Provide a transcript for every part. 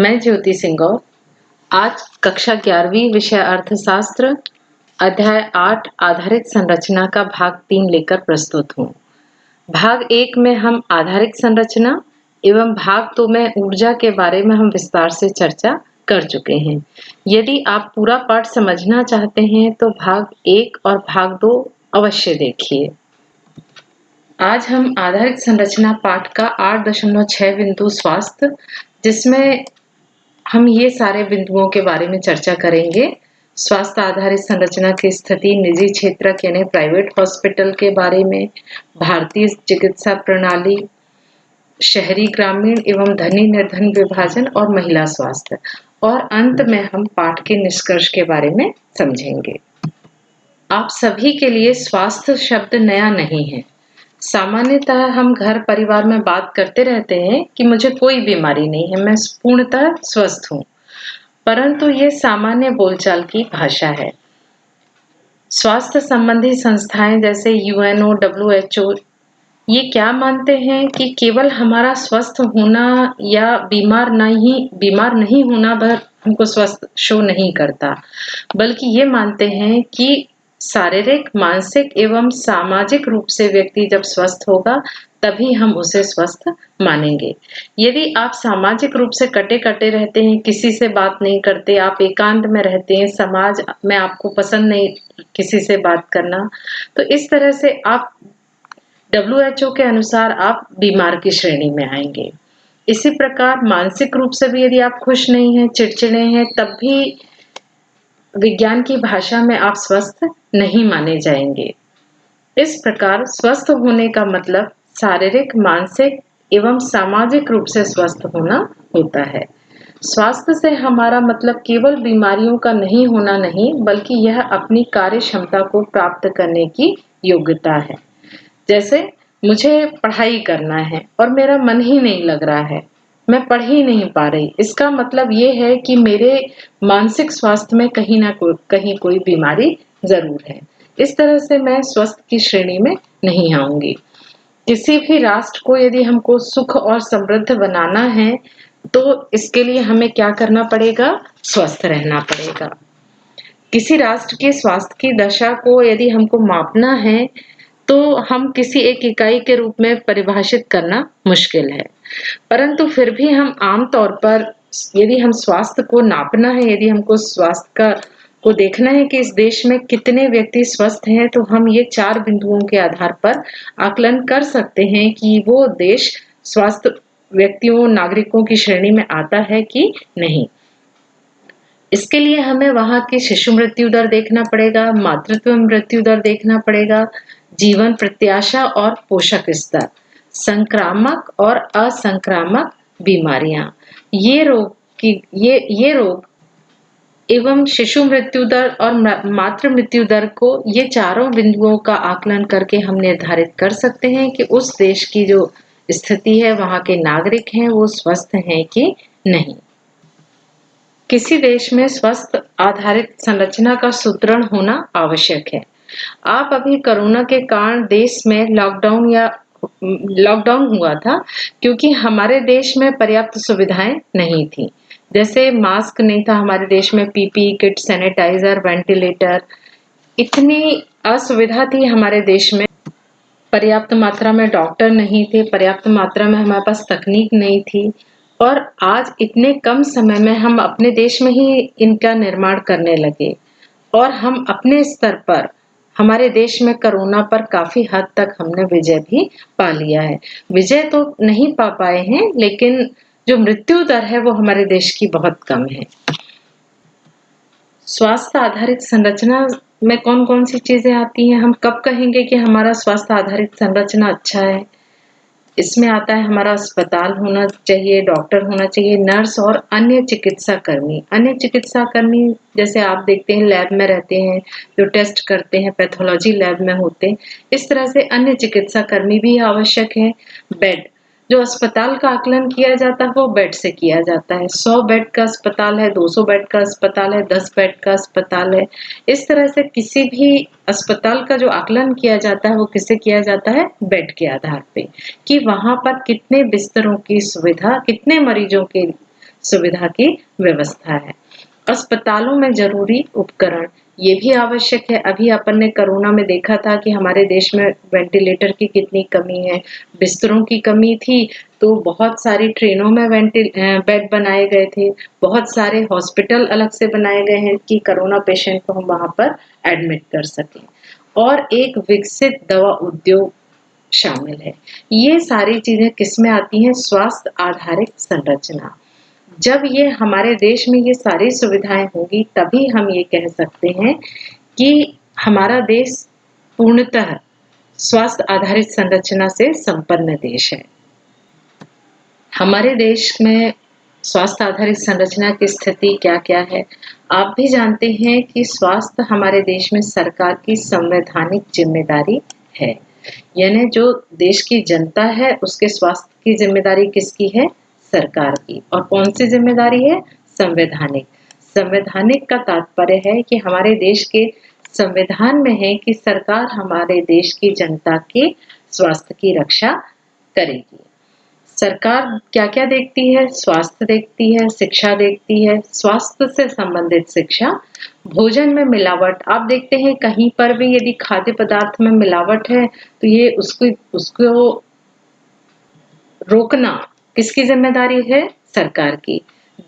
मैं ज्योति सिंह गौर आज कक्षा 11वीं विषय अर्थशास्त्र अध्याय 8 आधारित संरचना का भाग 3 लेकर प्रस्तुत हूँ। भाग 1 में हम आधारित संरचना एवं भाग 2 में ऊर्जा के बारे में हम विस्तार से चर्चा कर चुके हैं। यदि आप पूरा पाठ समझना चाहते हैं तो भाग 1 और भाग 2 अवश्य देखिए। आज हम आधारित संरचना पाठ का 8.6 बिंदु स्वास्थ्य, जिसमें हम ये सारे बिंदुओं के बारे में चर्चा करेंगे। स्वास्थ्य आधारित संरचना की स्थिति, निजी क्षेत्रक यानी प्राइवेट हॉस्पिटल के बारे में, भारतीय चिकित्सा प्रणाली, शहरी ग्रामीण एवं धनी निर्धन विभाजन और महिला स्वास्थ्य, और अंत में हम पाठ के निष्कर्ष के बारे में समझेंगे। आप सभी के लिए स्वास्थ्य शब्द नया नहीं है। सामान्यतः हम घर परिवार में बात करते रहते हैं कि मुझे कोई बीमारी नहीं है, मैं पूर्णतः स्वस्थ हूँ, परंतु ये सामान्य बोलचाल की भाषा है। स्वास्थ्य संबंधी संस्थाएं जैसे यूएनओ, WHO ये क्या मानते हैं कि केवल हमारा स्वस्थ होना या बीमार नहीं होना भर हमको स्वस्थ शो नहीं करता, बल्कि ये मानते हैं कि शारीरिक, मानसिक एवं सामाजिक रूप से व्यक्ति जब स्वस्थ होगा तभी हम उसे स्वस्थ मानेंगे। यदि आप सामाजिक रूप से कटे-कटे रहते हैं, किसी से बात नहीं करते, आप एकांत में रहते हैं, समाज में आपको पसंद नहीं किसी से बात करना, तो इस तरह से आप WHO के अनुसार आप बीमार की श्रेणी में आएंगे। इसी प्रकार मानसिक रूप से भी यदि आप खुश नहीं हैं, चिड़चिड़े हैं, तब भी विज्ञान की भाषा में आप स्वस्थ नहीं माने जाएंगे। इस प्रकार स्वस्थ होने का मतलब शारीरिक, मानसिक एवं सामाजिक रूप से स्वस्थ होना होता है। स्वास्थ्य से हमारा मतलब केवल बीमारियों का नहीं होना नहीं, बल्कि यह अपनी कार्य क्षमता को प्राप्त करने की योग्यता है। जैसे मुझे पढ़ाई करना है और मेरा मन ही नहीं लग रहा है, मैं पढ़ ही नहीं पा रही, इसका मतलब ये है कि मेरे मानसिक स्वास्थ्य में कहीं ना कहीं कोई बीमारी जरूर है। इस तरह से मैं स्वस्थ की श्रेणी में नहीं आऊंगी। किसी भी राष्ट्र को यदि हमको सुख और समृद्ध बनाना है तो इसके लिए हमें क्या करना पड़ेगा? स्वस्थ रहना पड़ेगा। किसी राष्ट्र के स्वास्थ्य की दशा को यदि हमको मापना है तो हम किसी एक इकाई के रूप में परिभाषित करना मुश्किल है, परंतु फिर भी हम आम तौर पर यदि हम स्वास्थ्य को नापना है, यदि हमको स्वास्थ्य का को देखना है कि इस देश में कितने व्यक्ति स्वस्थ हैं, तो हम ये 4 बिंदुओं के आधार पर आकलन कर सकते हैं कि वो देश स्वस्थ व्यक्तियों, नागरिकों की श्रेणी में आता है कि नहीं। इसके लिए हमें वहां की शिशु मृत्यु दर देखना पड़ेगा, मातृत्व मृत्यु दर देखना पड़ेगा, जीवन प्रत्याशा और पोषक स्तर, संक्रामक और असंक्रामक बीमारियां, ये रोग एवं शिशु मृत्यु दर और मातृ मृत्यु दर को, ये चारों बिंदुओं का आकलन करके हम निर्धारित कर सकते हैं कि उस देश की जो स्थिति है, वहां के नागरिक हैं वो स्वस्थ हैं कि नहीं। किसी देश में स्वस्थ आधारित संरचना का सुदृढ़ होना आवश्यक है। आप अभी कोरोना के कारण देश में लॉकडाउन हुआ था क्योंकि हमारे देश में पर्याप्त सुविधाएं नहीं थी। जैसे मास्क नहीं था हमारे देश में, PPE किट, सैनिटाइजर, वेंटिलेटर, इतनी असुविधा थी हमारे देश में। पर्याप्त मात्रा में डॉक्टर नहीं थे, पर्याप्त मात्रा में हमारे पास तकनीक नहीं थी, और आज इतने कम समय में हम अपने देश में ही इनका निर्माण करने लगे और हम अपने स्तर पर हमारे देश में कोरोना पर काफी हद तक हमने विजय भी पा लिया है। विजय तो नहीं पा पाए हैं, लेकिन जो मृत्यु दर है वो हमारे देश की बहुत कम है। स्वास्थ्य आधारित संरचना में कौन कौन सी चीजें आती हैं? हम कब कहेंगे कि हमारा स्वास्थ्य आधारित संरचना अच्छा है? इसमें आता है हमारा अस्पताल होना चाहिए, डॉक्टर होना चाहिए, नर्स और अन्य चिकित्सा कर्मी। अन्य चिकित्सा कर्मी जैसे आप देखते हैं लैब में रहते हैं, जो टेस्ट करते हैं, पैथोलॉजी लैब में होते हैं, इस तरह से अन्य चिकित्सा कर्मी भी आवश्यक है। बेड, जो अस्पताल का आकलन किया जाता है वो बेड से किया जाता है। 100 बेड का अस्पताल है, 200 बेड का अस्पताल है, 10 बेड का अस्पताल है। इस तरह से किसी भी अस्पताल का जो आकलन किया जाता है वो किससे किया जाता है? बेड के आधार पे, कि वहां पर कितने बिस्तरों की सुविधा, कितने मरीजों के सुविधा की व्यवस्था है। अस्पतालों में जरूरी उपकरण ये भी आवश्यक है। अभी अपन ने कोरोना में देखा था कि हमारे देश में वेंटिलेटर की कितनी कमी है, बिस्तरों की कमी थी, तो बहुत सारी ट्रेनों में बेड बनाए गए थे, बहुत सारे हॉस्पिटल अलग से बनाए गए हैं कि कोरोना पेशेंट को हम वहां पर एडमिट कर सकें। और एक विकसित दवा उद्योग शामिल है। ये सारी चीजें किसमें आती हैं? स्वास्थ्य आधारित संरचना। जब ये हमारे देश में ये सारी सुविधाएं होंगी तभी हम ये कह सकते हैं कि हमारा देश पूर्णतः स्वास्थ्य आधारित संरचना से संपन्न देश है। हमारे देश में स्वास्थ्य आधारित संरचना की स्थिति क्या-क्या है? आप भी जानते हैं कि स्वास्थ्य हमारे देश में सरकार की संवैधानिक जिम्मेदारी है। यानी जो देश की जनता है उसके स्वास्थ्य की जिम्मेदारी किसकी है? सरकार की। और कौन सी जिम्मेदारी है? संवैधानिक। संवैधानिक का तात्पर्य है कि हमारे देश के संविधान में है कि सरकार हमारे देश की जनता के स्वास्थ्य की रक्षा करेगी। सरकार क्या-क्या देखती है? स्वास्थ्य देखती है, शिक्षा देखती है, स्वास्थ्य से संबंधित शिक्षा, भोजन में मिलावट। आप देखते हैं कहीं पर भी यदि खाद्य पदार्थ में मिलावट है तो ये उसको रोकना किसकी जिम्मेदारी है? सरकार की।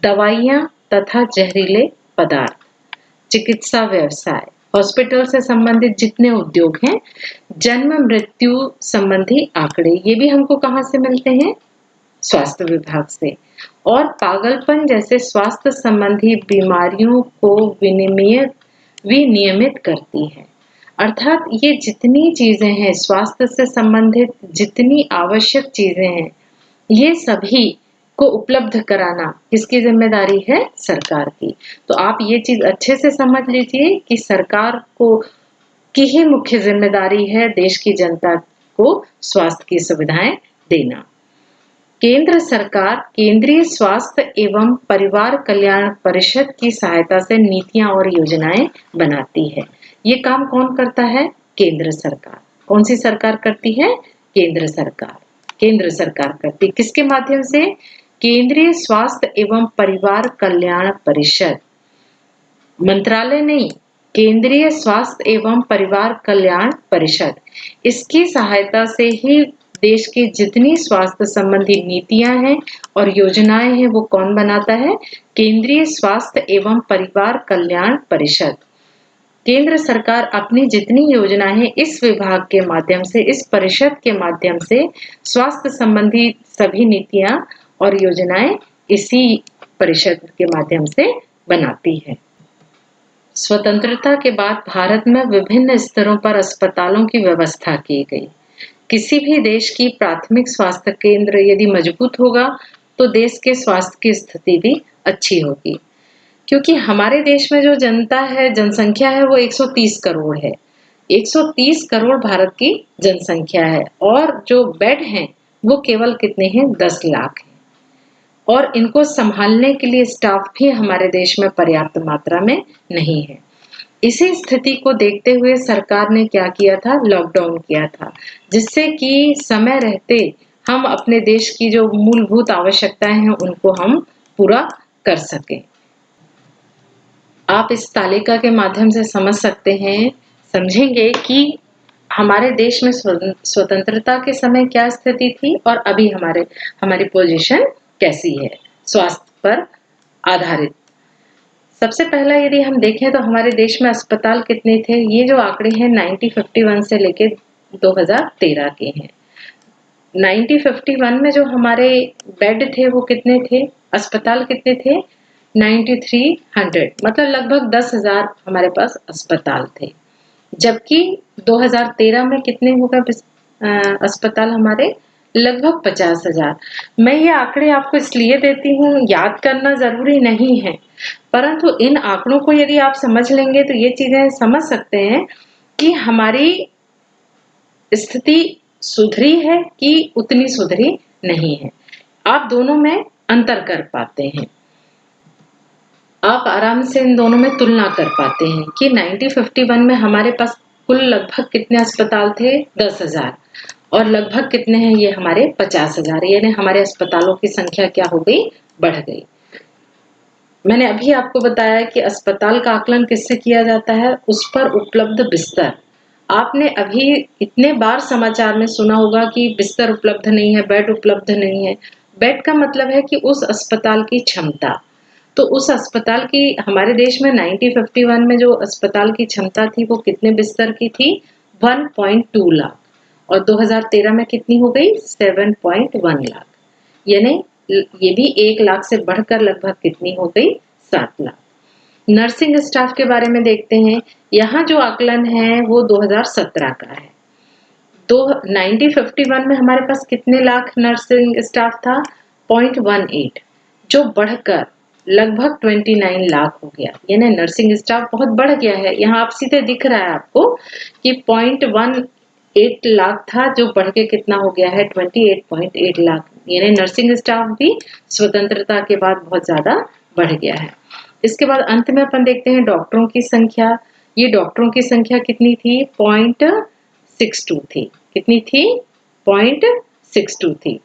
दवाइयां तथा जहरीले पदार्थ, चिकित्सा व्यवसाय, हॉस्पिटल से संबंधित जितने उद्योग हैं, जन्म मृत्यु संबंधी आंकड़े, ये भी हमको कहाँ से मिलते हैं? स्वास्थ्य विभाग से। और पागलपन जैसे स्वास्थ्य संबंधी बीमारियों को विनियमित करती है। अर्थात ये जितनी चीजें हैं स्वास्थ्य से संबंधित, जितनी आवश्यक चीजें हैं, ये सभी को उपलब्ध कराना किसकी जिम्मेदारी है? सरकार की। तो आप ये चीज अच्छे से समझ लीजिए कि सरकार को की ही मुख्य जिम्मेदारी है देश की जनता को स्वास्थ्य की सुविधाएं देना। केंद्र सरकार केंद्रीय स्वास्थ्य एवं परिवार कल्याण परिषद की सहायता से नीतियां और योजनाएं बनाती है। ये काम कौन करता है? केंद्र सरकार। कौन सी सरकार करती है? केंद्र सरकार। केंद्र सरकार करती है। किसके माध्यम से? केंद्रीय स्वास्थ्य एवं परिवार कल्याण परिषद। मंत्रालय नहीं, केंद्रीय स्वास्थ्य एवं परिवार कल्याण परिषद। इसकी सहायता से ही देश की जितनी स्वास्थ्य संबंधी नीतियां हैं और योजनाएं हैं वो कौन बनाता है? केंद्रीय स्वास्थ्य एवं परिवार कल्याण परिषद। केंद्र सरकार अपनी जितनी योजनाएं हैं इस विभाग के माध्यम से, इस परिषद के माध्यम से स्वास्थ्य संबंधी सभी नीतियां और योजनाएं इसी परिषद के माध्यम से बनाती है। स्वतंत्रता के बाद भारत में विभिन्न स्तरों पर अस्पतालों की व्यवस्था की गई। किसी भी देश की प्राथमिक स्वास्थ्य केंद्र यदि मजबूत होगा तो देश के स्वास्थ्य की स्थिति भी अच्छी होगी। क्योंकि हमारे देश में जो जनता है, जनसंख्या है वो 130 करोड़ है। 130 करोड़ भारत की जनसंख्या है और जो बेड हैं वो केवल कितने हैं? 10 लाख हैं। और इनको संभालने के लिए स्टाफ भी हमारे देश में पर्याप्त मात्रा में नहीं है। इसी स्थिति को देखते हुए सरकार ने क्या किया था? लॉकडाउन किया था, जिससे कि समय रहते हम अपने देश की जो मूलभूत आवश्यकताएं हैं उनको हम पूरा कर सकें। आप इस तालिका के माध्यम से समझ सकते हैं, समझेंगे कि हमारे देश में स्वतंत्रता के समय क्या स्थिति थी और अभी हमारी पोजीशन कैसी है स्वास्थ्य पर आधारित। सबसे पहला यदि हम देखें तो हमारे देश में अस्पताल कितने थे? ये जो आंकड़े हैं 1951 से लेके 2013 के हैं। 1951 में जो हमारे बेड थे वो कितने थे? अस्पताल कितने थे? 9300, मतलब लगभग 10,000 हमारे पास अस्पताल थे। जबकि 2013 में कितने हो गए अस्पताल हमारे? लगभग 50,000। मैं ये आंकड़े आपको इसलिए देती हूँ, याद करना जरूरी नहीं है, परंतु इन आंकड़ों को यदि आप समझ लेंगे तो ये चीजें समझ सकते हैं कि हमारी स्थिति सुधरी है कि उतनी सुधरी नहीं है। आप दोनों में अंतर कर पाते हैं, आप आराम से इन दोनों में तुलना कर पाते हैं कि 1951 में हमारे पास कुल लगभग कितने अस्पताल थे? 10,000 और लगभग कितने हैं ये हमारे? 50,000। यानी हमारे अस्पतालों की संख्या क्या हो गई? बढ़ गई। मैंने अभी आपको बताया कि अस्पताल का आकलन किससे किया जाता है, उस पर उपलब्ध बिस्तर। आपने अभी इतने बार समाचार में सुना होगा कि बिस्तर उपलब्ध नहीं है, बेड उपलब्ध नहीं है। बेड का मतलब है कि उस अस्पताल की क्षमता। तो उस अस्पताल की हमारे देश में 1951 में जो अस्पताल की क्षमता थी वो कितने बिस्तर की थी? 1.2 लाख। और 2013 में कितनी हो गई? 7.1 लाख। यानी ये भी 1 लाख से बढ़कर लगभग कितनी हो गई? 7 लाख। नर्सिंग स्टाफ के बारे में देखते हैं। यहाँ जो आकलन है वो 2017 का है। 1951 में हमारे पास कितने लाख नर्सिंग स्टाफ था? 0.18, जो बढ़कर लगभग 29 लाख हो गया। यानी नर्सिंग स्टाफ बहुत बढ़ गया है। यहाँ आप सीधे दिख रहा है आपको कि 0.18 लाख था, जो बढ़ के कितना हो गया है? 28.8 लाख। यानी नर्सिंग स्टाफ भी स्वतंत्रता के बाद बहुत ज्यादा बढ़ गया है। इसके बाद अंत में अपन देखते हैं डॉक्टरों की संख्या। ये डॉक्टरों की संख्या कितनी थी? 0.62 थी। कितनी थी? 0.62 थी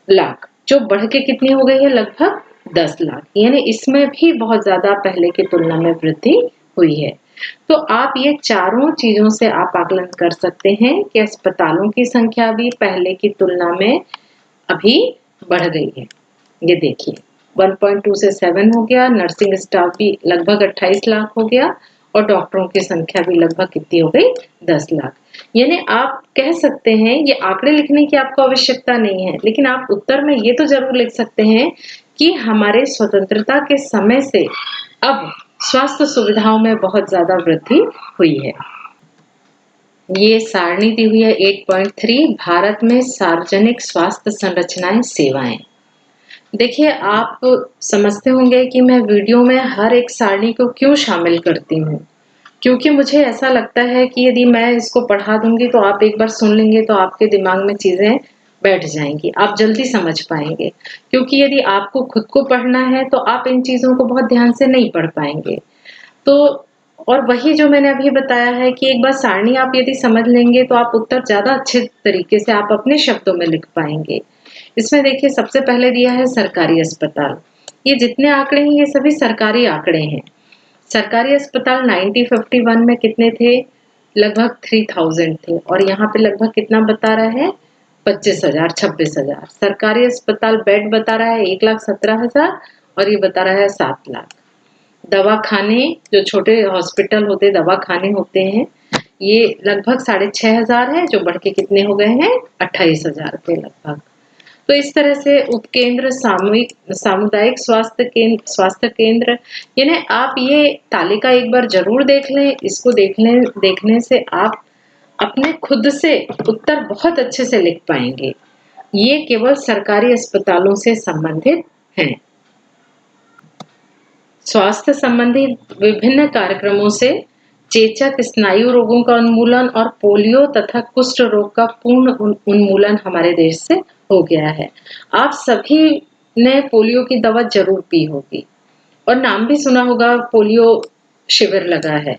लाख, जो बढ़ के कितनी हो गई है? लगभग 10 लाख। यानी इसमें भी बहुत ज्यादा पहले की तुलना में वृद्धि हुई है। तो आप ये चारों चीजों से आप आकलन कर सकते हैं कि अस्पतालों की संख्या भी पहले की तुलना में अभी बढ़ गई है। ये देखिए 1.2 से 7 हो गया, नर्सिंग स्टाफ भी लगभग 28 लाख हो गया और डॉक्टरों की संख्या भी लगभग कितनी हो गई? 10 लाख। यानी आप कह सकते हैं, ये आंकड़े लिखने की आपको आवश्यकता नहीं है, लेकिन आप उत्तर में ये तो जरूर लिख सकते हैं कि हमारे स्वतंत्रता के समय से अब स्वास्थ्य सुविधाओं में बहुत ज्यादा वृद्धि हुई है। ये सारणी दी हुई है 8.3, भारत में सार्वजनिक स्वास्थ्य संरचनाएं सेवाएं। देखिए आप समझते होंगे कि मैं वीडियो में हर एक सारणी को क्यों शामिल करती हूँ, क्योंकि मुझे ऐसा लगता है कि यदि मैं इसको पढ़ा दूंगी तो आप एक बार सुन लेंगे तो आपके दिमाग में चीजें बैठ जाएंगी, आप जल्दी समझ पाएंगे। क्योंकि यदि आपको खुद को पढ़ना है तो आप इन चीजों को बहुत ध्यान से नहीं पढ़ पाएंगे। तो और वही जो मैंने अभी बताया है कि एक बार सारणी आप यदि समझ लेंगे तो आप उत्तर ज्यादा अच्छे तरीके से आप अपने शब्दों में लिख पाएंगे। इसमें देखिए सबसे पहले दिया है सरकारी अस्पताल। ये जितने आंकड़े हैं ये सभी सरकारी आंकड़े हैं। सरकारी अस्पताल 1951 में कितने थे? लगभग 3000 थे और यहाँ पे लगभग कितना बता रहा है? 25,000, 26,000। सरकारी अस्पताल बेड बता रहा है 1,17,000 और ये बता रहा है 7 लाख। दवाखाने, जो छोटे हॉस्पिटल होते दवाखाने होते हैं, ये लगभग 6,500 है, जो बढ़ के कितने हो गए हैं? 28,000 के लगभग। तो इस तरह से उपकेंद्र, सामूहिक सामुदायिक स्वास्थ्य केंद्र, यानी आप ये तालिका एक बार जरूर देख लें। इसको देखने से आप अपने खुद से उत्तर बहुत अच्छे से लिख पाएंगे। ये केवल सरकारी अस्पतालों से संबंधित हैं। स्वास्थ्य संबंधी विभिन्न कार्यक्रमों से चेचक, स्नायु रोगों का उन्मूलन और पोलियो तथा कुष्ठ रोग का पूर्ण उन्मूलन हमारे देश से हो गया है। आप सभी ने पोलियो की दवा जरूर पी होगी और नाम भी सुना होगा, पोलियो शिविर लगा है।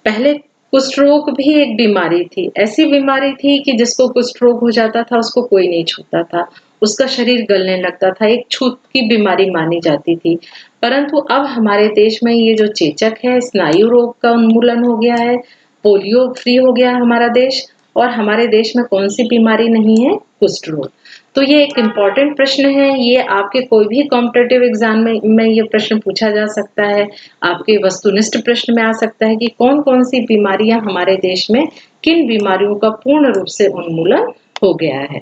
पहले कुष्ठ रोग भी एक बीमारी थी, ऐसी बीमारी थी कि जिसको कुष्ठ रोग हो जाता था उसको कोई नहीं छूता था, उसका शरीर गलने लगता था, एक छूत की बीमारी मानी जाती थी। परंतु अब हमारे देश में ये जो चेचक है, स्नायु रोग का उन्मूलन हो गया है, पोलियो फ्री हो गया हमारा देश, और हमारे देश में कौन सी बीमारी नहीं है? कुष्ठ रोग। तो ये एक इम्पॉर्टेंट प्रश्न है, ये आपके कोई भी कॉम्पिटिटिव एग्जाम में ये प्रश्न पूछा जा सकता है। आपके वस्तुनिष्ठ प्रश्न में आ सकता है कि कौन कौन सी बीमारियां हमारे देश में, किन बीमारियों का पूर्ण रूप से उन्मूलन हो गया है।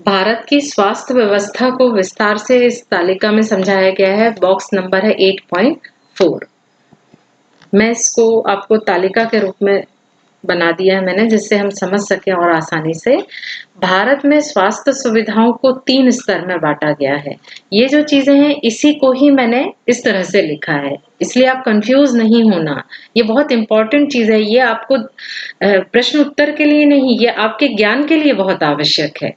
भारत की स्वास्थ्य व्यवस्था को विस्तार से इस तालिका में समझाया गया है। बॉक्स नंबर है 8.4। मैं इसको आपको तालिका के रूप में बना दिया है मैंने, जिससे हम समझ सकें और आसानी से। भारत में स्वास्थ्य सुविधाओं को 3 स्तर में बांटा गया है। ये जो चीजें हैं इसी को ही मैंने इस तरह से लिखा है, इसलिए आप कंफ्यूज नहीं होना। ये बहुत इंपॉर्टेंट चीज है, ये आपको प्रश्न उत्तर के लिए नहीं, ये आपके ज्ञान के लिए बहुत आवश्यक है।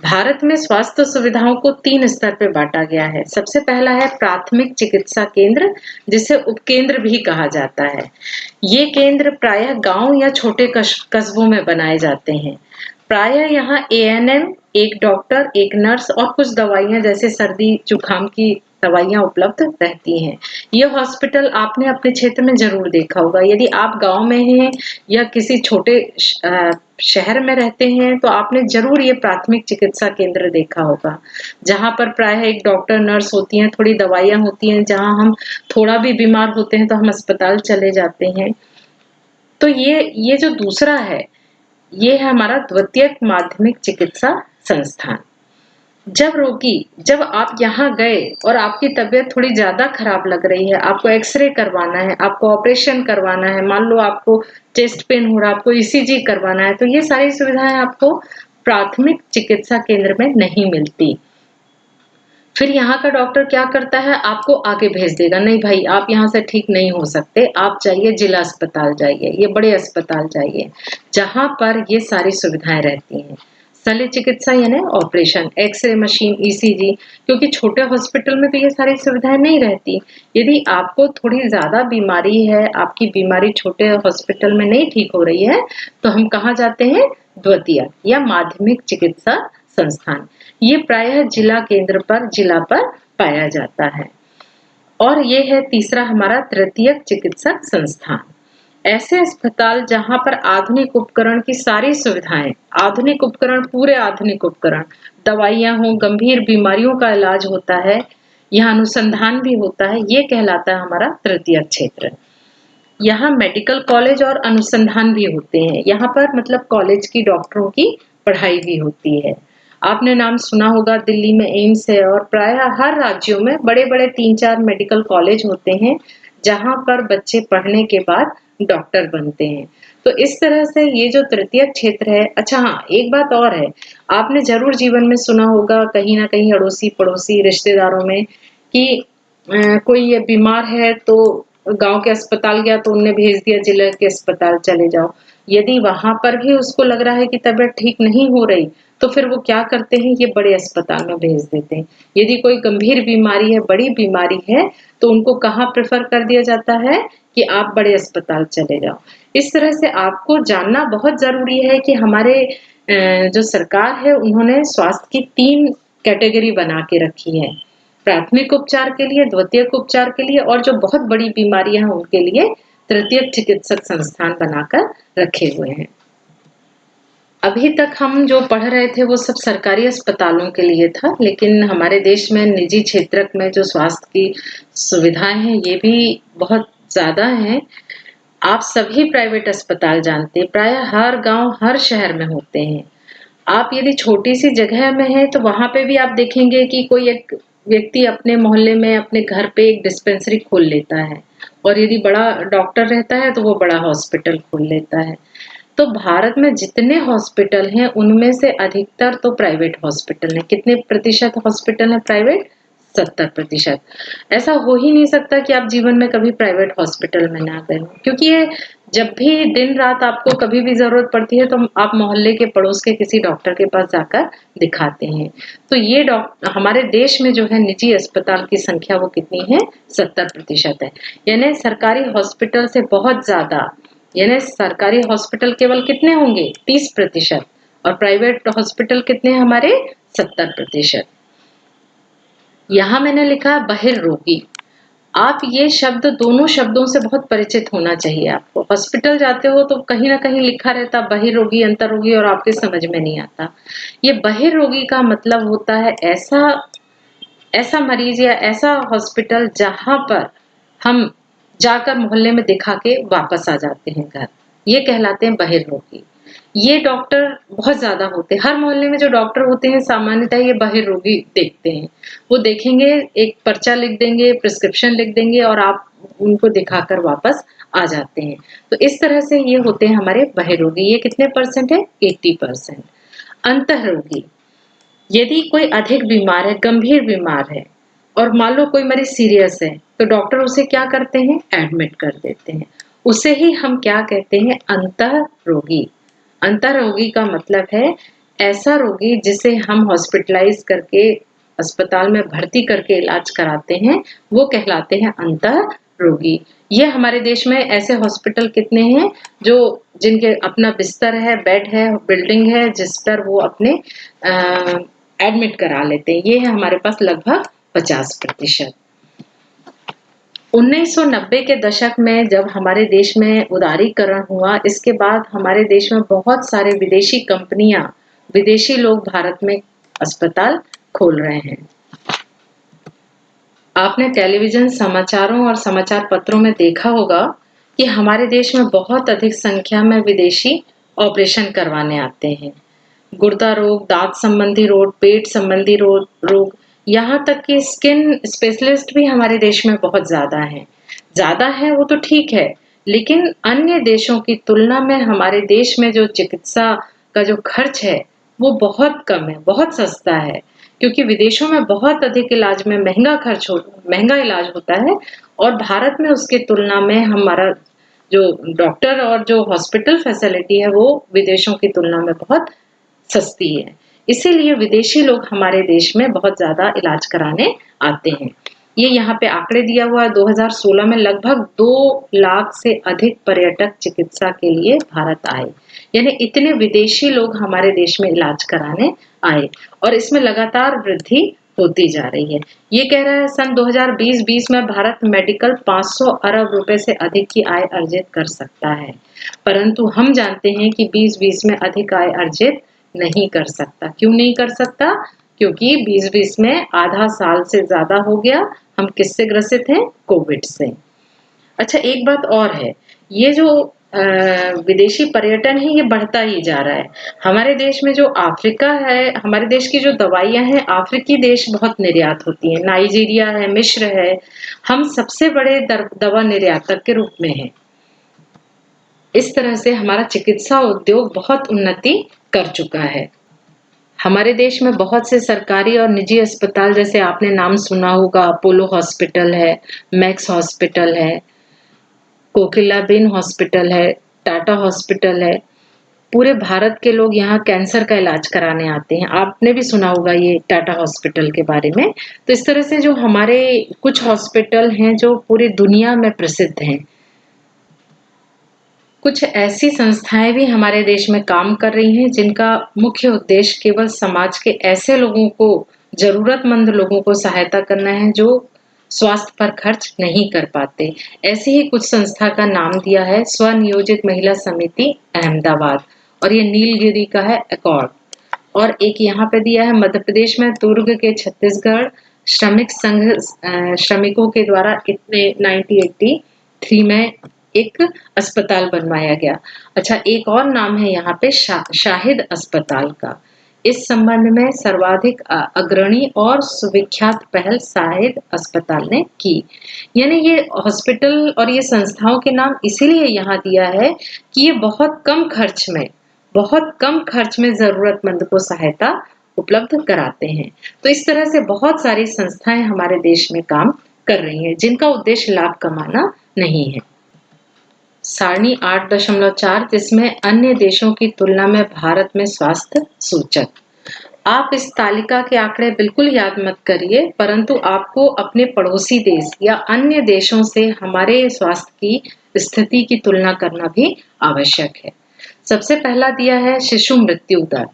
भारत में स्वास्थ्य सुविधाओं को 3 स्तर पे बांटा गया है। सबसे पहला है प्राथमिक चिकित्सा केंद्र, जिसे उपकेंद्र भी कहा जाता है। ये केंद्र प्रायः गांव या छोटे कस्बों में बनाए जाते हैं। प्रायः यहाँ एएनएम, एक डॉक्टर, एक नर्स और कुछ दवाइयां जैसे सर्दी जुकाम की दवाइयाँ उपलब्ध रहती हैं। ये हॉस्पिटल आपने अपने क्षेत्र में ज़रूर देखा होगा। यदि आप गाँव में हैं या किसी छोटे शहर में रहते हैं तो आपने ज़रूर ये प्राथमिक चिकित्सा केंद्र देखा होगा, जहाँ पर प्रायः एक डॉक्टर, नर्स होती हैं, थोड़ी दवाइयाँ होती हैं, जहाँ हम थोड़ा भी बीमार होते हैं तो हम अस्पताल चले जाते हैं। तो ये जो दूसरा है, ये है हमारा द्वितीयक माध्यमिक चिकित्सा संस्थान। जब आप यहाँ गए और आपकी तबीयत थोड़ी ज़्यादा खराब लग रही है, आपको एक्स-रे करवाना है, आपको ऑपरेशन करवाना है, मान लो आपको चेस्ट पेन हो रहा है, आपको ईसीजी करवाना है, तो ये सारी सुविधाएँ आपको प्राथमिक चिकित्सा केंद्र में नहीं मिलती। फिर यहाँ का डॉक्टर क्या करता है, आपको आगे भेज देगा, नहीं भाई आप यहाँ से ठीक नहीं हो सकते, आप जाइए जिला अस्पताल जाइए, ये बड़े अस्पताल जाइए, जहाँ पर ये सारी सुविधाएं रहती हैं। शल्य चिकित्सा यानी ऑपरेशन, एक्सरे मशीन, ईसीजी, क्योंकि छोटे हॉस्पिटल में तो ये सारी सुविधाएं नहीं रहती। यदि आपको थोड़ी ज़्यादा बीमारी है, आपकी बीमारी छोटे हॉस्पिटल में नहीं ठीक हो रही है, तो हम कहाँ जाते हैं, द्वितीयक या माध्यमिक चिकित्सा संस्थान। ये प्रायः जिला पर पाया जाता है। और ये है तीसरा हमारा तृतीयक चिकित्सक संस्थान। ऐसे अस्पताल जहाँ पर आधुनिक उपकरण की सारी सुविधाएं, आधुनिक उपकरण, पूरे आधुनिक उपकरण, दवाइयाँ हों, गंभीर बीमारियों का इलाज होता है, यहाँ अनुसंधान भी होता है, ये कहलाता है हमारा तृतीयक क्षेत्र। यहाँ मेडिकल कॉलेज और अनुसंधान भी होते हैं। यहाँ पर मतलब कॉलेज की डॉक्टरों की पढ़ाई भी होती है। आपने नाम सुना होगा, दिल्ली में एम्स है और प्रायः हर राज्यों में बड़े-बड़े 3-4 मेडिकल कॉलेज होते हैं, जहाँ पर बच्चे पढ़ने के बाद डॉक्टर बनते हैं। तो इस तरह से ये जो तृतीयक क्षेत्र है, अच्छा हाँ, एक बात और है, आपने ज़रूर जीवन में सुना होगा कहीं न कहीं अड़ोसी-पड़ोसी रिश्तेदारों में कि कोई ये बीमार है तो गाँव के अस्पताल गया तो उनने भेज दिया जिला के अस्पताल चले जाओ। यदि वहाँ पर भी उसको लग रहा है कि तबीयत ठीक नहीं हो रही, तो फिर वो क्या करते हैं, ये बड़े अस्पताल में भेज देते हैं। यदि कोई गंभीर बीमारी है, बड़ी बीमारी है, तो उनको कहाँ प्रेफ़र कर दिया जाता है कि आप बड़े अस्पताल चले जाओ। इस तरह से आपको जानना बहुत ज़रूरी है कि हमारे जो सरकार है उन्होंने स्वास्थ्य की 3 कैटेगरी बना के रखी है। प्राथमिक उपचार के लिए, द्वितीयक उपचार के लिए और जो बहुत बड़ी बीमारियां हैं उनके लिए तृतीयक चिकित्सक संस्थान बनाकर रखे हुए हैं। अभी तक हम जो पढ़ रहे थे वो सब सरकारी अस्पतालों के लिए था, लेकिन हमारे देश में निजी क्षेत्र में जो स्वास्थ्य की सुविधाएं हैं ये भी बहुत ज़्यादा हैं। आप सभी प्राइवेट अस्पताल जानते हैं, प्रायः हर गांव, हर शहर में होते हैं। आप यदि छोटी-सी जगह में हैं, तो वहाँ पे भी आप देखेंगे कि कोई एक व्यक्ति अपने मोहल्ले में, अपने घर पे एक डिस्पेंसरी खोल लेता है और यदि बड़ा डॉक्टर रहता है, तो वो बड़ा हॉस्पिटल खोल लेता है। तो भारत में जितने हॉस्पिटल हैं, उनमें से अधिकतर तो प्राइवेट हॉस्पिटल हैं। कितने प्रतिशत हॉस्पिटल हैं प्राइवेट? 70%। ऐसा हो ही नहीं सकता कि आप जीवन में कभी प्राइवेट हॉस्पिटल में ना गए हों, क्योंकि ये जब भी दिन-रात आपको कभी भी ज़रूरत पड़ती है, तो आप मोहल्ले के पड़ोस के किसी डॉक्टर के पास जाकर दिखाते हैं। तो ये हमारे देश में जो है निजी अस्पताल की संख्या वो कितनी है? 70% है। यानी सरकारी हॉस्पिटल से बहुत ज़्यादा, यानी सरकारी हॉस्पिटल केवल कितने होंगे? 30% और प्राइवेट हॉस्पिटल कितने हमारे? 70%। यहाँ मैंने लिखा बहिर्रोगी। आप ये शब्द, दोनों शब्दों से बहुत परिचित होना चाहिए आपको। हॉस्पिटल जाते हो तो कहीं न कहीं लिखा रहता बहिर्रोगी, अंतर्रोगी और आपके समझ में नहीं आता। ये बहिर्रोगी का मतलब होता है ऐसा मरीज़ या ऐसा हॉस्पिटल जहाँ पर हम जाकर मोहल्ले में दिखा के वापस आ जाते हैं घर। ये कहलाते हैं बहिर्रोगी। ये डॉक्टर बहुत ज़्यादा होते हैं। हर मोहल्ले में जो डॉक्टर होते हैं सामान्यतः ये बहिर्रोगी देखते हैं। वो देखेंगे, एक पर्चा लिख देंगे, प्रिस्क्रिप्शन लिख देंगे और आप उनको दिखाकर वापस आ जाते हैं। तो इस तरह से ये होते हैं हमारे बहिर्रोगी। ये कितने परसेंट है? 80%। अंतःरोगी, यदि कोई अधिक बीमार है, गंभीर बीमार है और मान लो कोई मरीज सीरियस है, तो डॉक्टर उसे क्या करते हैं? एडमिट कर देते हैं। उसे ही हम क्या कहते हैं? अंतःरोगी। अंतःरोगी का मतलब है ऐसा रोगी जिसे हम हॉस्पिटलाइज करके अस्पताल में भर्ती करके इलाज कराते हैं, वो कहलाते हैं अंतःरोगी। ये हमारे देश में ऐसे हॉस्पिटल कितने हैं जो जिनके अपना बिस्तर है, बेड है, बिल्डिंग है जिस पर वो अपने एडमिट करा लेते हैं। ये है हमारे पास लगभग 50%। 1990 के दशक में जब हमारे देश में उदारीकरण हुआ, इसके बाद हमारे देश में बहुत सारे विदेशी कंपनियां, विदेशी लोग भारत में अस्पताल खोल रहे हैं। आपने टेलीविजन, समाचारों और समाचार पत्रों में देखा होगा कि हमारे देश में बहुत अधिक संख्या में विदेशी ऑपरेशन करवाने आते हैं। गुर्दा रोग, दांत संबंधी रोग, पेट संबंधी रोग, यहाँ तक कि स्किन स्पेशलिस्ट भी हमारे देश में बहुत ज़्यादा हैं। ज़्यादा है वो तो ठीक है, लेकिन अन्य देशों की तुलना में हमारे देश में जो चिकित्सा का जो खर्च है, वो बहुत कम है, बहुत सस्ता है। क्योंकि विदेशों में बहुत अधिक इलाज में महंगा इलाज होता है और भारत में उसकी तुलना में हमारा जो डॉक्टर और जो हॉस्पिटल फैसिलिटी है वो विदेशों की तुलना में बहुत सस्ती है। इसीलिए विदेशी लोग हमारे देश में बहुत ज़्यादा इलाज कराने आते हैं। ये यहाँ पे आंकड़े दिया हुआ है, 2016 में लगभग 2 लाख से अधिक पर्यटक चिकित्सा के लिए भारत आए। यानी इतने विदेशी लोग हमारे देश में इलाज कराने आए और इसमें लगातार वृद्धि होती जा रही है। ये कह रहा है सन 2020 में भारत मेडिकल 500 अरब रुपए से अधिक की आय अर्जित कर सकता है, परंतु हम जानते हैं कि 2020 में अधिक आय अर्जित नहीं कर सकता। क्यों नहीं कर सकता? क्योंकि 2020 में आधा साल से ज्यादा हो गया। हम किससे ग्रसित हैं? कोविड से। अच्छा, एक बात और है, ये जो विदेशी पर्यटन है ये बढ़ता ही जा रहा है। हमारे देश में जो अफ्रीका है, हमारे देश की जो दवाइयाँ हैं अफ्रीकी देश बहुत निर्यात होती हैं। नाइजीरिया है, मिस्र है, हम सबसे बड़े दवा निर्यातक के रूप में हैं। इस तरह से हमारा चिकित्सा उद्योग बहुत उन्नति कर चुका है। हमारे देश में बहुत से सरकारी और निजी अस्पताल, जैसे आपने नाम सुना होगा, अपोलो हॉस्पिटल है, मैक्स हॉस्पिटल है, कोकिलाबेन हॉस्पिटल है, टाटा हॉस्पिटल है। पूरे भारत के लोग यहाँ कैंसर का इलाज कराने आते हैं। आपने भी सुना होगा ये टाटा हॉस्पिटल के बारे में। तो इस तरह से जो हमारे कुछ हॉस्पिटल हैं जो पूरी दुनिया में प्रसिद्ध हैं। कुछ ऐसी संस्थाएं भी हमारे देश में काम कर रही हैं जिनका मुख्य उद्देश्य केवल समाज के ऐसे लोगों को, जरूरतमंद लोगों को सहायता करना है जो स्वास्थ्य पर खर्च नहीं कर पाते। ऐसी ही कुछ संस्था का नाम दिया है स्वनियोजित महिला समिति अहमदाबाद, और ये नीलगिरी का है अकॉर्ड। और एक यहाँ पे दिया है मध्य प्रदेश में दुर्ग के छत्तीसगढ़ श्रमिक संघ श्रमिकों के द्वारा इतने 1983 में एक अस्पताल बनवाया गया। अच्छा, एक और नाम है यहाँ पे शाहिद अस्पताल का। इस संबंध में सर्वाधिक अग्रणी और सुविख्यात पहल शाहिद अस्पताल ने की। यानी ये हॉस्पिटल और ये संस्थाओं के नाम इसीलिए यहाँ दिया है कि ये बहुत कम खर्च में जरूरतमंद को सहायता उपलब्ध कराते हैं। तो इस तरह से बहुत सारी संस्थाएं हमारे देश में काम कर रही हैं जिनका उद्देश्य लाभ कमाना नहीं है। सारणी 8.4, जिसमें अन्य देशों की तुलना में भारत में स्वास्थ्य सूचक। आप इस तालिका के आंकड़े बिल्कुल याद मत करिए, परंतु आपको अपने पड़ोसी देश या अन्य देशों से हमारे स्वास्थ्य की स्थिति की तुलना करना भी आवश्यक है। सबसे पहला दिया है शिशु मृत्यु दर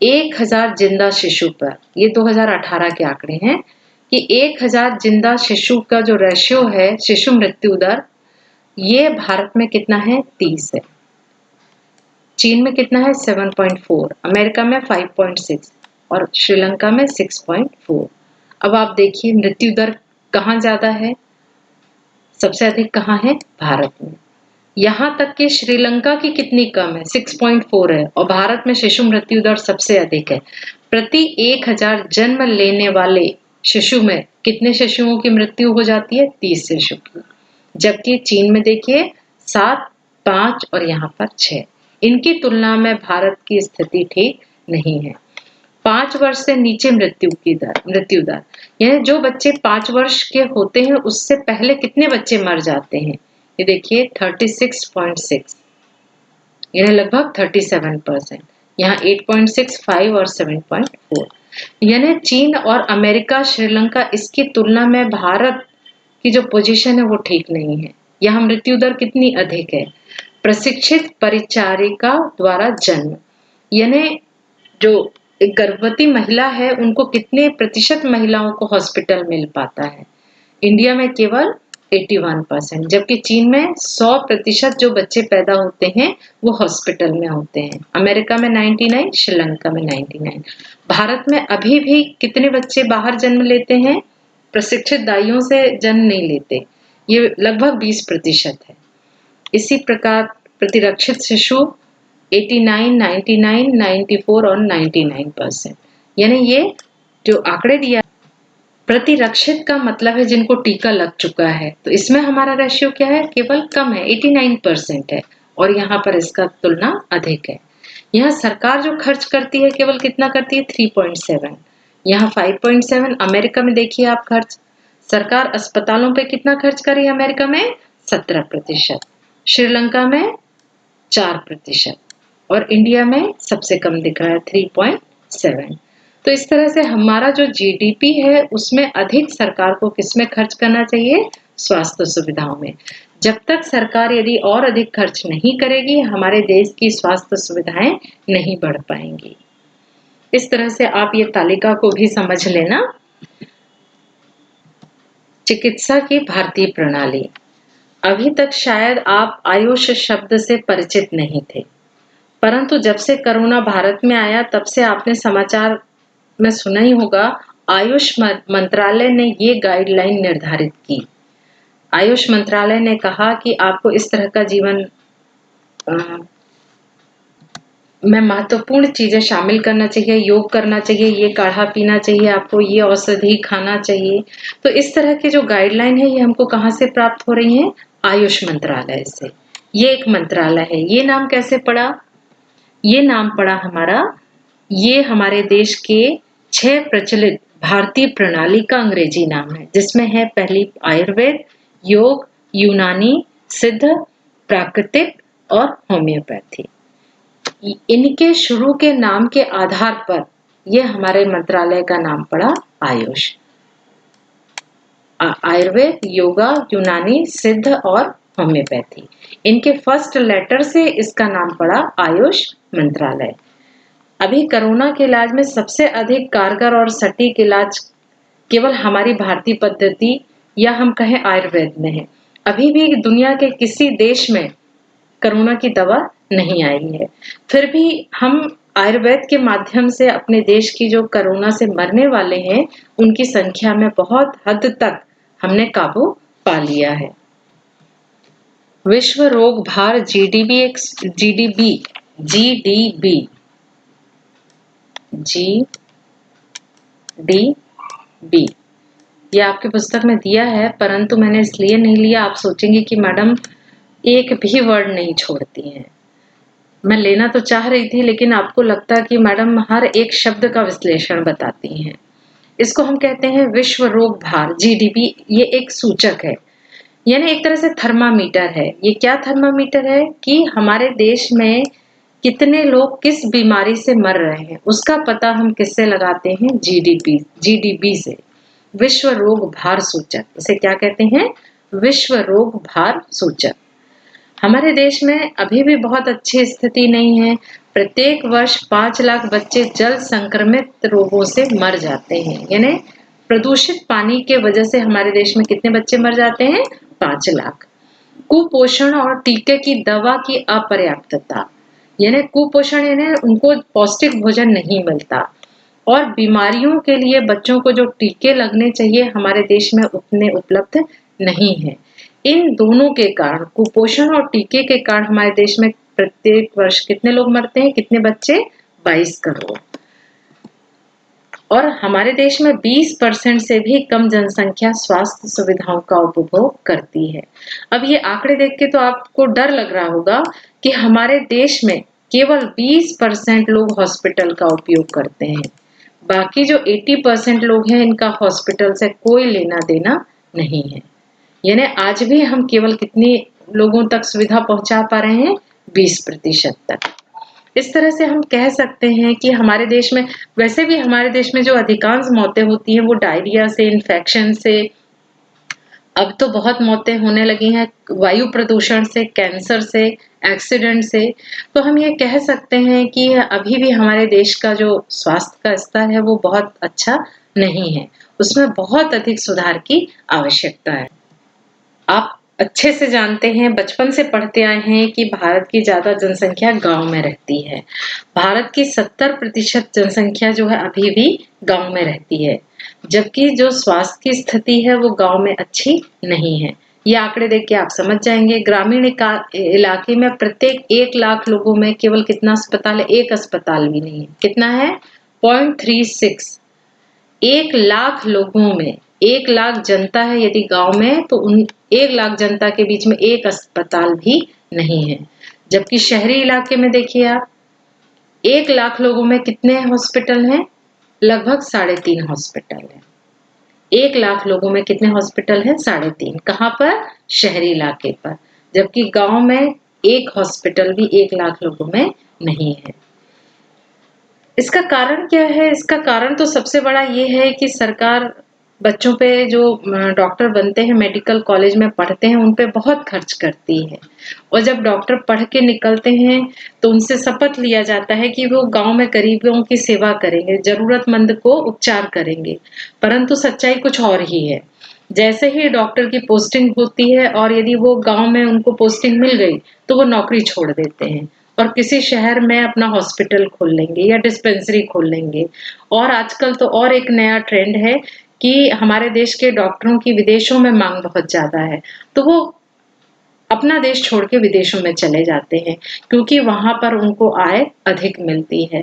1000 जिंदा शिशु पर। ये 2018 के आंकड़े हैं कि 1000 जिंदा शिशु का जो रेशियो है, शिशु मृत्यु दर, ये भारत में कितना है? 30 है। चीन में कितना है? 7.4, अमेरिका में 5.6 और श्रीलंका में 6.4। अब आप देखिए मृत्यु दर कहाँ ज्यादा है, सबसे अधिक कहाँ है? भारत में। यहाँ तक कि श्रीलंका की कितनी कम है? 6.4 है और भारत में शिशु मृत्यु दर सबसे अधिक है। प्रति 1000 जन्म लेने वाले शिशु में कितने शिशुओं की मृत्यु हो जाती है? 30 शिशु की। जबकि चीन में देखिए 7, 5 और यहाँ पर 6। इनकी तुलना में भारत की स्थिति ठीक नहीं है। 5 वर्ष से नीचे मृत्यु दर, यानी जो बच्चे 5 वर्ष के होते हैं उससे पहले कितने बच्चे मर जाते हैं? ये देखिए 36.6, यानी लगभग 37%। यहाँ 8.65 और 7.4। यानी चीन और अमेरिका, श्रीलंका, इसकी तुलना में भारत की जो पोजीशन है वो ठीक नहीं है। यहाँ मृत्यु दर कितनी अधिक है? प्रशिक्षित परिचारिका द्वारा जन्म, यानी जो एक गर्भवती महिला है उनको कितने प्रतिशत महिलाओं को हॉस्पिटल मिल पाता है? इंडिया में केवल 81%, जबकि चीन में 100% जो बच्चे पैदा होते हैं वो हॉस्पिटल में होते हैं। अमेरिका में 99, श्रीलंका में 99। भारत में अभी भी कितने बच्चे बाहर जन्म लेते हैं? प्रशिक्षित दाइयों से जन्म नहीं लेते, ये लगभग 20% है। इसी प्रकार प्रतिरक्षित शिशु 89, 99, 94 और 99%। यानी ये जो आंकड़े दिया, प्रतिरक्षित का मतलब है जिनको टीका लग चुका है, तो इसमें हमारा रेशियो क्या है? केवल कम है, 89% है, और यहाँ पर इसका तुलना अधिक है। यहाँ सरकार जो खर्च करती है केवल कितना करती है? 3.7, यहाँ 5.7। अमेरिका में देखिए आप खर्च, सरकार अस्पतालों पे कितना खर्च कर रही है? अमेरिका में 17%, श्रीलंका में 4% और इंडिया में सबसे कम दिख रहा है 3.7। तो इस तरह से हमारा जो जीडीपी है उसमें अधिक सरकार को किसमें खर्च करना चाहिए? स्वास्थ्य सुविधाओं में। जब तक सरकार यदि और अधिक खर्च नहीं करेगी, हमारे देश की स्वास्थ्य सुविधाएं नहीं बढ़ पाएंगी। इस तरह से आप ये तालिका को भी समझ लेना। चिकित्सा की भारतीय प्रणाली। अभी तक शायद आप आयुष शब्द से परिचित नहीं थे, परंतु जब से कोरोना भारत में आया तब से आपने समाचार में सुना ही होगा, आयुष मंत्रालय ने ये गाइडलाइन निर्धारित की। आयुष मंत्रालय ने कहा कि आपको इस तरह का जीवन में महत्वपूर्ण चीजें शामिल करना चाहिए, योग करना चाहिए, ये काढ़ा पीना चाहिए, आपको ये औषधि खाना चाहिए। तो इस तरह के जो गाइडलाइन है ये हमको कहाँ से प्राप्त हो रही है? आयुष मंत्रालय से। ये एक मंत्रालय है। ये नाम कैसे पड़ा? ये नाम पड़ा हमारा, ये हमारे देश के 6 प्रचलित भारतीय प्रणाली का अंग्रेजी नाम है, जिसमें है पहली आयुर्वेद, योग, यूनानी, सिद्ध, प्राकृतिक और होम्योपैथी। इनके शुरू के नाम के आधार पर ये हमारे मंत्रालय का नाम पड़ा आयुष। आयुर्वेद, योगा, यूनानी, सिद्ध और होम्योपैथी, इनके फर्स्ट लेटर से इसका नाम पड़ा आयुष मंत्रालय। अभी कोरोना के इलाज में सबसे अधिक कारगर और सटीक इलाज केवल हमारी भारतीय पद्धति या हम कहें आयुर्वेद में है। अभी भी दुनिया के किसी देश में कोरोना की दवा नहीं आई है, फिर भी हम आयुर्वेद के माध्यम से अपने देश की जो कोरोना से मरने वाले हैं उनकी संख्या में बहुत हद तक हमने काबू पा लिया है। विश्व रोग भार जीडीबी ये आपकी पुस्तक में दिया है, परंतु मैंने इसलिए नहीं लिया, आप सोचेंगे कि मैडम एक भी वर्ड नहीं छोड़ती हैं। मैं लेना तो चाह रही थी, लेकिन आपको लगता कि मैडम हर एक शब्द का विश्लेषण बताती हैं। इसको हम कहते हैं विश्व रोग भार, जीडीबी। ये एक सूचक है, यानी एक तरह से थर्मामीटर है। ये क्या थर्मामीटर है कि हमारे देश में कितने लोग किस बीमारी से मर रहे हैं, उसका पता हम किससे लगाते हैं? जीडीबी से। विश्व रोग भार सूचक, इसे क्या कहते हैं? विश्व रोग भार सूचक। हमारे देश में अभी भी बहुत अच्छी स्थिति नहीं है। प्रत्येक वर्ष 5 लाख बच्चे जल संक्रमित रोगों से मर जाते हैं। यानी प्रदूषित पानी के वजह से हमारे देश में कितने बच्चे मर जाते हैं? 5 लाख। कुपोषण और टीके की दवा की अपर्याप्तता, यानी कुपोषण यानी उनको पौष्टिक भोजन नहीं मिलता, और बीमारियों के लिए बच्चों को जो टीके लगने चाहिए हमारे देश में उतने उपलब्ध नहीं है। इन दोनों के कारण, कुपोषण और टीके के कारण, हमारे देश में प्रत्येक वर्ष कितने लोग मरते हैं? कितने बच्चे? 22 करोड़। और हमारे देश में 20% से भी कम जनसंख्या स्वास्थ्य सुविधाओं का उपभोग करती है। अब ये आंकड़े देख के तो आपको डर लग रहा होगा कि हमारे देश में केवल 20% लोग हॉस्पिटल का उपयोग करते हैं, बाकी जो 80% लोग हैं इनका हॉस्पिटल से कोई लेना देना नहीं है। यानी आज भी हम केवल कितने लोगों तक सुविधा पहुंचा पा रहे हैं? 20% तक। इस तरह से हम कह सकते हैं कि हमारे देश में, वैसे भी हमारे देश में जो अधिकांश मौतें होती हैं वो डायरिया से, इन्फेक्शन से, अब तो बहुत मौतें होने लगी हैं वायु प्रदूषण से, कैंसर से, एक्सीडेंट से, तो हम ये कह सकते हैं कि अभी भी हमारे देश का जो स्वास्थ्य का स्तर है वो बहुत अच्छा नहीं है। उसमें बहुत अधिक सुधार की आवश्यकता है। आप अच्छे से जानते हैं, बचपन से पढ़ते आए हैं कि भारत की ज़्यादा जनसंख्या गाँव में रहती है। भारत की 70% जनसंख्या जो है अभी भी गाँव में रहती है, जबकि जो स्वास्थ्य की स्थिति है वो गाँव में अच्छी नहीं है। ये आंकड़े देख के आप समझ जाएंगे। ग्रामीण इलाके में प्रत्येक 1 लाख लोगों में केवल कितना अस्पताल है? 1 अस्पताल भी नहीं है। कितना है? 0.36। 1 लाख लोगों में, 1 लाख जनता है यदि गांव में, तो उन 1 लाख जनता के बीच में 1 अस्पताल भी नहीं है। जबकि शहरी इलाके में देखिए आप, 1 लाख लोगों में कितने हॉस्पिटल हैं? लगभग 3.5 हॉस्पिटल है। 1 लाख लोगों में कितने हॉस्पिटल हैं? 3.5। कहाँ पर? शहरी इलाके पर। जबकि गांव में 1 हॉस्पिटल भी 1 लाख लोगों में नहीं है। इसका कारण क्या है? इसका कारण तो सबसे बड़ा ये है कि सरकार बच्चों पे जो डॉक्टर बनते हैं, मेडिकल कॉलेज में पढ़ते हैं, उन पे बहुत खर्च करती है। और जब डॉक्टर पढ़ के निकलते हैं तो उनसे शपथ लिया जाता है कि वो गांव में गरीबों की सेवा करेंगे, जरूरतमंद को उपचार करेंगे, परंतु सच्चाई कुछ और ही है। जैसे ही डॉक्टर की पोस्टिंग होती है और यदि वो गांव में उनको पोस्टिंग मिल गई तो वो नौकरी छोड़ देते हैं और किसी शहर में अपना हॉस्पिटल खोल लेंगे या डिस्पेंसरी खोल लेंगे। और आजकल तो और एक नया ट्रेंड है कि हमारे देश के डॉक्टरों की विदेशों में मांग बहुत ज़्यादा है, तो वो अपना देश छोड़ के विदेशों में चले जाते हैं क्योंकि वहाँ पर उनको आय अधिक मिलती है।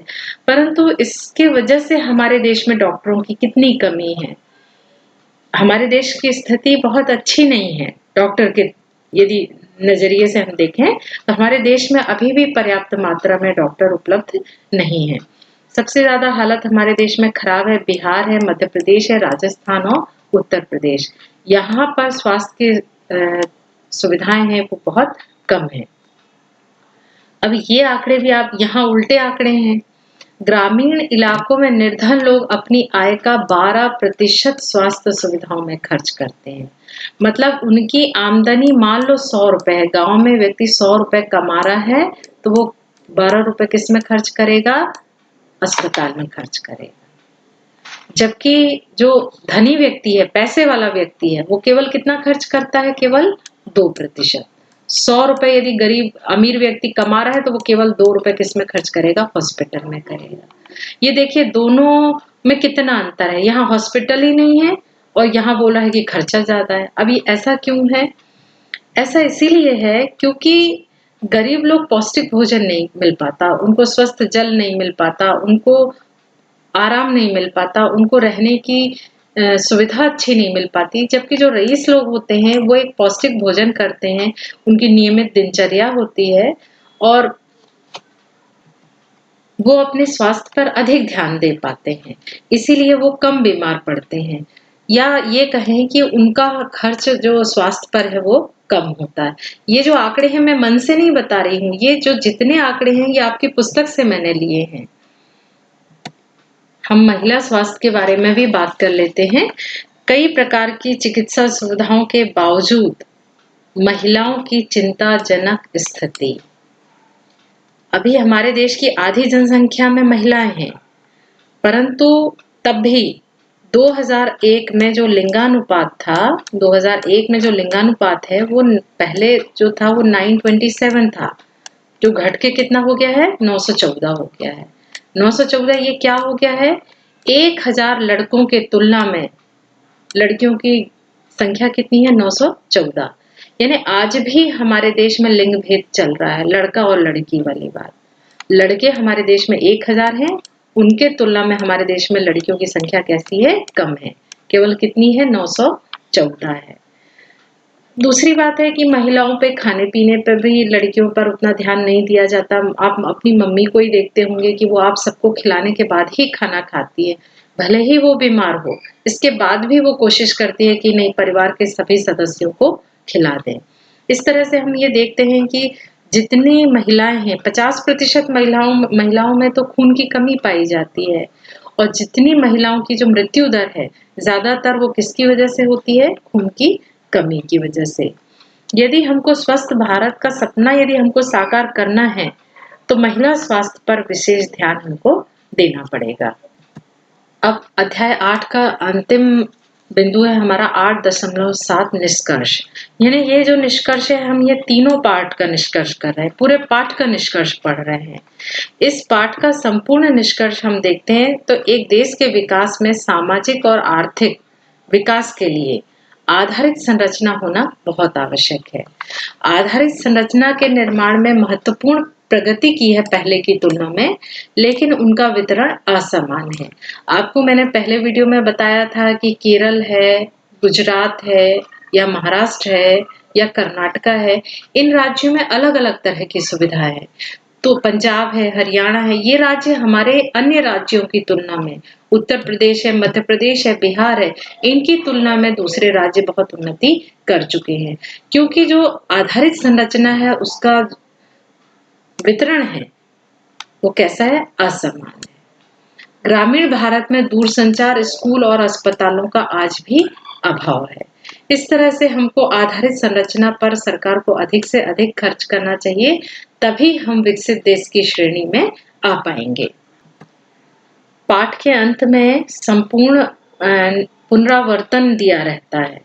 परंतु इसकी वजह से हमारे देश में डॉक्टरों की कितनी कमी है। हमारे देश की स्थिति बहुत अच्छी नहीं है डॉक्टर के यदि नज़रिए से हम देखें तो हमारे देश में अभी भी पर्याप्त मात्रा में डॉक्टर उपलब्ध नहीं है। सबसे ज़्यादा हालत हमारे देश में खराब है बिहार है, मध्य प्रदेश है, राजस्थान और उत्तर प्रदेश। यहाँ पर स्वास्थ्य की सुविधाएं हैं वो बहुत कम है। अब ये आंकड़े भी आप यहाँ उल्टे आंकड़े हैं। ग्रामीण इलाकों में निर्धन लोग अपनी आय का 12% स्वास्थ्य सुविधाओं में खर्च करते हैं। मतलब उनकी आमदनी मान लो 100 रुपए है, गांव में व्यक्ति 100 रुपए कमा रहा है तो वो 12 रुपए किस में खर्च करेगा? अस्पताल में खर्च करेगा। जबकि जो धनी व्यक्ति है, पैसे वाला व्यक्ति है, वो केवल कितना खर्च करता है? केवल 2%। 100 रुपए यदि गरीब अमीर व्यक्ति कमा रहा है तो वो केवल 2 रुपए किस में खर्च करेगा? हॉस्पिटल में करेगा। ये देखिए दोनों में कितना अंतर है। यहाँ हॉस्पिटल ही नहीं है और यहाँ बोला है कि खर्चा ज्यादा है। अभी ऐसा क्यों है? ऐसा इसीलिए है क्योंकि गरीब लोग पौष्टिक भोजन नहीं मिल पाता, उनको स्वस्थ जल नहीं मिल पाता, उनको आराम नहीं मिल पाता, उनको रहने की सुविधा अच्छी नहीं मिल पाती। जबकि जो रईस लोग होते हैं वो एक पौष्टिक भोजन करते हैं, उनकी नियमित दिनचर्या होती है और वो अपने स्वास्थ्य पर अधिक ध्यान दे पाते हैं, इसीलिए वो कम बीमार पड़ते हैं। या ये कहें कि उनका खर्च जो स्वास्थ्य पर है वो कम होता है। ये जो आंकड़े हैं मैं मन से नहीं बता रही हूँ, ये जो जितने आंकड़े हैं ये आपकी पुस्तक से मैंने लिए हैं। हम महिला स्वास्थ्य के बारे में भी बात कर लेते हैं। कई प्रकार की चिकित्सा सुविधाओं के बावजूद महिलाओं की चिंताजनक स्थिति। अभी हमारे देश की आधी जनसंख्या में महिलाएं हैं, परंतु तब भी 2001 में जो लिंगानुपात था, 2001 में जो लिंगानुपात है वो पहले जो था वो 927 था, जो घट के कितना हो गया है? 914 हो गया है। 914 ये क्या हो गया है? 1000 लड़कों के तुलना में लड़कियों की संख्या कितनी है? 914। यानी आज भी हमारे देश में लिंग भेद चल रहा है, लड़का और लड़की वाली बात। लड़के हमारे देश में 1000 हैं, उनके तुलना में हमारे देश में लड़कियों की संख्या कैसी है? कम है। केवल कितनी है? 914 है। दूसरी बात है कि महिलाओं पे खाने पीने पर भी लड़कियों पर उतना ध्यान नहीं दिया जाता। आप अपनी मम्मी को ही देखते होंगे कि वो आप सबको खिलाने के बाद ही खाना खाती है, भले ही वो बीमार हो, इसके बाद भी वो कोशिश करती है कि नहीं परिवार के सभी सदस्यों को खिला दें। इस तरह से हम ये देखते हैं कि जितनी महिलाएं हैं 50% महिलाओं में तो खून की कमी पाई जाती है और जितनी महिलाओं की जो मृत्यु दर है ज्यादातर वो किसकी वजह से होती है? खून की कमी की वजह से। यदि हमको स्वस्थ भारत का सपना यदि हमको साकार करना है तो महिला स्वास्थ्य पर विशेष ध्यान हमको देना पड़ेगा। अब अध्याय 8 का अंतिम बिंदु है हमारा 8.7 निष्कर्ष। यानी ये जो निष्कर्ष है हम ये तीनों पाठ का निष्कर्ष कर रहे हैं, पूरे पाठ का निष्कर्ष पढ़ रहे हैं। इस पाठ का संपूर्ण निष्कर्ष हम देखते हैं तो एक देश के विकास में सामाजिक और आर्थिक विकास के लिए आधारित संरचना होना बहुत आवश्यक है। आधारित संरचना के निर्माण में महत्वपूर्ण प्रगति की है पहले की तुलना में, लेकिन उनका वितरण असमान है। आपको मैंने पहले वीडियो में बताया था कि केरल है, गुजरात है या महाराष्ट्र है या कर्नाटका है, इन राज्यों में अलग-अलग तरह की सुविधा है। तो पंजाब है, हरियाणा है, ये राज्य हमारे अन्य राज्यों की तुलना में, उत्तर प्रदेश है, मध्य प्रदेश है, बिहार है, इनकी तुलना में दूसरे राज्य बहुत उन्नति कर चुके हैं। क्योंकि जो आधारित संरचना है उसका वितरण है वो कैसा है? असमान है। ग्रामीण भारत में दूरसंचार, स्कूल और अस्पतालों का आज भी अभाव है। इस तरह से हमको आधारित संरचना पर सरकार को अधिक से अधिक खर्च करना चाहिए, तभी हम विकसित देश की श्रेणी में आ पाएंगे। पाठ के अंत में संपूर्ण पुनरावर्तन दिया रहता है।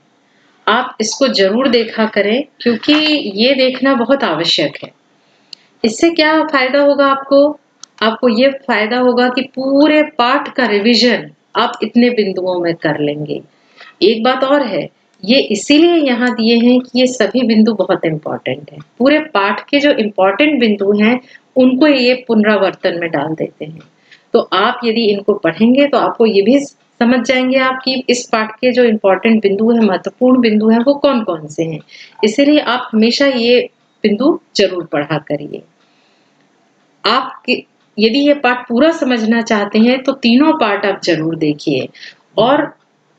आप इसको जरूर देखा करें क्योंकि ये देखना बहुत आवश्यक है। इससे क्या फायदा होगा आपको? आपको ये फायदा होगा कि पूरे पाठ का रिवीजन आप इतने बिंदुओं में कर लेंगे। एक बात और है, ये इसीलिए यहाँ दिए हैं कि ये सभी बिंदु बहुत इम्पोर्टेंट हैं। पूरे पाठ के जो इम्पोर्टेंट बिंदु हैं, उनको ये पुनरावर्तन में डाल देते हैं। तो आप यदि इनको पढ़ेंगे तो आपको ये भी समझ जाएंगे आप कि इस पाठ के जो इम्पोर्टेंट बिंदु हैं, महत्वपूर्ण बिंदु हैं, वो कौन-कौन से हैं। इसीलिए आप हमेशा ये बिंदु जरूर पढ़ा करिए। आप यदि ये पाठ पूरा समझना चाहते हैं तो तीनों पाठ आप जरूर देखिए और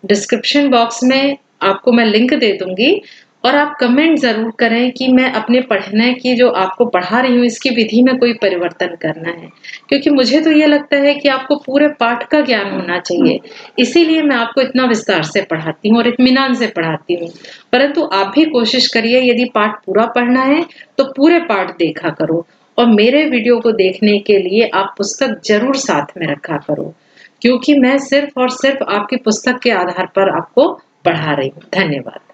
डिस्क्रिप्शन बॉक्स में आपको मैं लिंक दे दूंगी और आप कमेंट जरूर करें कि मैं अपने पढ़ने की जो आपको पढ़ा रही हूँ इसकी विधि में कोई परिवर्तन करना है, क्योंकि मुझे तो ये लगता है कि आपको पूरे पाठ का ज्ञान होना चाहिए, इसीलिए मैं आपको इतना विस्तार से पढ़ाती हूँ और इत्मीनान से पढ़ाती हूँ। परंतु आप भी कोशिश करिए, यदि पाठ पूरा पढ़ना है तो पूरे पाठ देखा करो और मेरे वीडियो को देखने के लिए आप पुस्तक जरूर साथ में रखा करो, क्योंकि मैं सिर्फ और सिर्फ आपकी पुस्तक के आधार पर आपको पढ़ा रही हूँ। धन्यवाद।